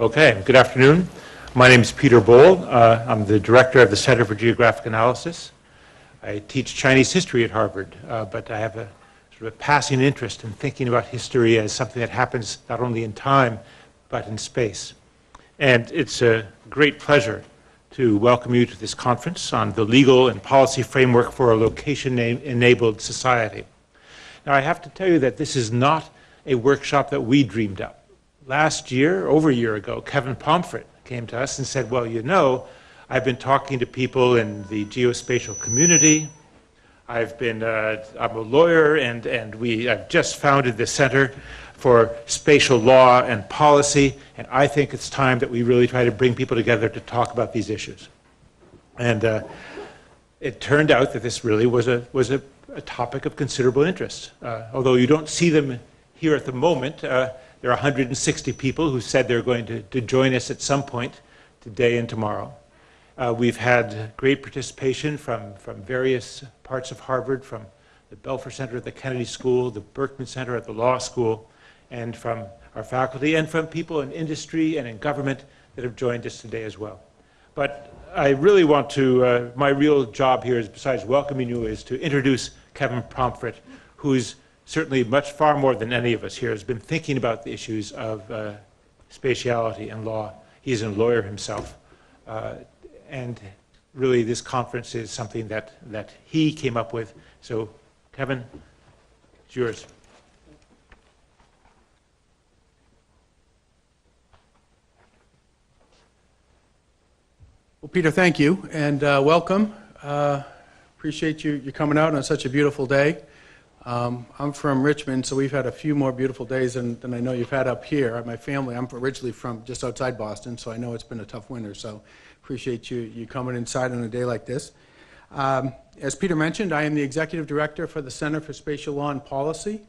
Okay, good afternoon. My name is Peter Bohl. I'm the director of the Center for Geographic Analysis. I teach Chinese history at Harvard, but I have a sort of a passing interest in thinking about history as something that happens not only in time, but in space. And it's a great pleasure to welcome you to this conference on the legal and policy framework for a location-enabled society. Now, I have to tell you that this is not a workshop that we dreamed up. Last year, over a year ago, Kevin Pomfret came to us and said, well, you know, I've been talking to people in the geospatial community. I'm a lawyer, and I've just founded the Center for Spatial Law and Policy, and I think it's time that we really try to bring people together to talk about these issues. And it turned out that this really was a topic of considerable interest. Although you don't see them here at the moment, there are 160 people who said they're going to join us at some point today and tomorrow. We've had great participation from various parts of Harvard, from the Belfer Center at the Kennedy School, the Berkman Center at the Law School, and from our faculty, and from people in industry and in government that have joined us today as well. But I really want to, my real job here is, besides welcoming you, is to introduce Kevin Pomfret, who's certainly much far more than any of us here has been thinking about the issues of spatiality and law. He's a lawyer himself. And really this conference is something that he came up with. So Kevin, it's yours. Well, Peter, thank you, and welcome. Appreciate you coming out on such a beautiful day. I'm from Richmond, so we've had a few more beautiful days than I know you've had up here. My family, I'm originally from just outside Boston, so I know it's been a tough winter, so appreciate you coming inside on a day like this. As Peter mentioned, I am the Executive Director for the Center for Spatial Law and Policy,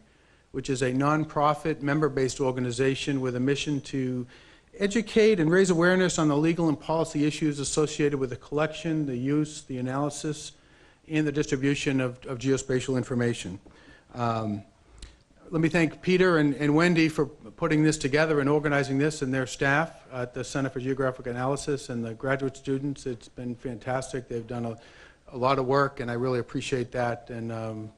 which is a nonprofit, member-based organization with a mission to educate and raise awareness on the legal and policy issues associated with the collection, the use, the analysis, and the distribution of geospatial information. Let me thank Peter and Wendy for putting this together and organizing this, and their staff at the Center for Geographic Analysis and the graduate students. It's been fantastic. They've done a lot of work, and I really appreciate that, and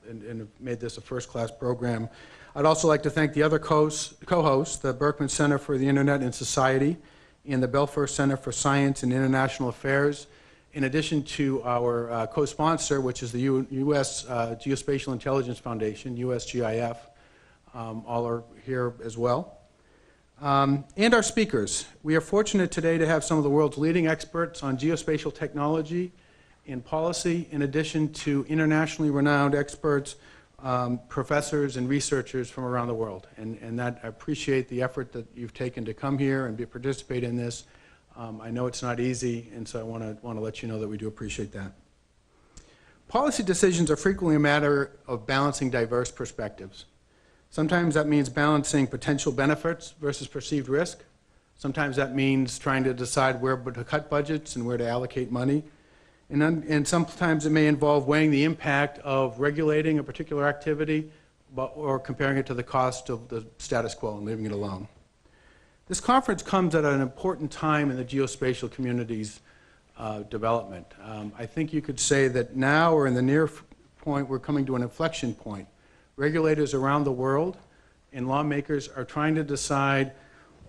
made this a first-class program. I'd also like to thank the other co-hosts, the Berkman Center for the Internet and Society and the Belfer Center for Science and International Affairs, in addition to our co-sponsor, which is the U.S. Geospatial Intelligence Foundation, USGIF. All are here as well. And our speakers. We are fortunate today to have some of the world's leading experts on geospatial technology and policy, in addition to internationally renowned experts, professors and researchers from around the world. And that I appreciate the effort that you've taken to come here and participate in this. I know it's not easy, and so I want to let you know that we do appreciate that. Policy decisions are frequently a matter of balancing diverse perspectives. Sometimes that means balancing potential benefits versus perceived risk. Sometimes that means trying to decide where to cut budgets and where to allocate money. And sometimes it may involve weighing the impact of regulating a particular activity or comparing it to the cost of the status quo and leaving it alone. This conference comes at an important time in the geospatial community's development. I think you could say that now, or in the near point, we're coming to an inflection point. Regulators around the world and lawmakers are trying to decide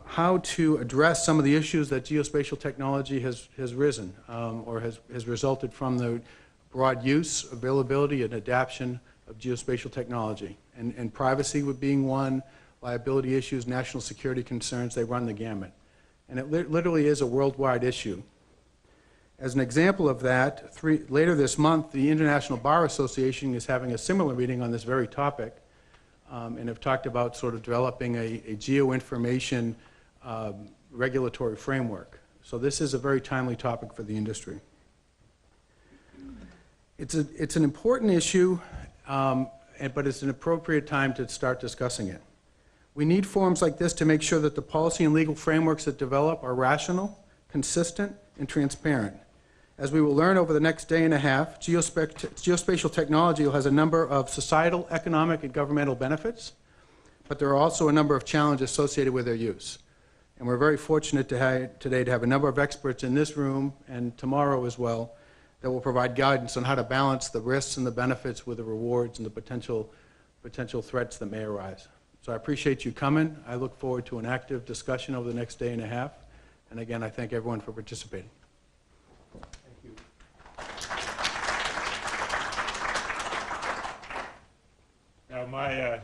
how to address some of the issues that geospatial technology has risen or has resulted from the broad use, availability, and adoption of geospatial technology. And privacy being one, liability issues, national security concerns, they run the gamut. And it literally is a worldwide issue. As an example of that, later this month, the International Bar Association is having a similar meeting on this very topic, and have talked about sort of developing a geoinformation regulatory framework. So this is a very timely topic for the industry. It's an important issue, but it's an appropriate time to start discussing it. We need forums like this to make sure that the policy and legal frameworks that develop are rational, consistent, and transparent. As we will learn over the next day and a half, geospatial technology has a number of societal, economic, and governmental benefits, but there are also a number of challenges associated with their use. And we're very fortunate today to have a number of experts in this room and tomorrow as well that will provide guidance on how to balance the risks and the benefits with the rewards and the potential threats that may arise. So I appreciate you coming. I look forward to an active discussion over the next day and a half. And again, I thank everyone for participating. Thank you. Now, my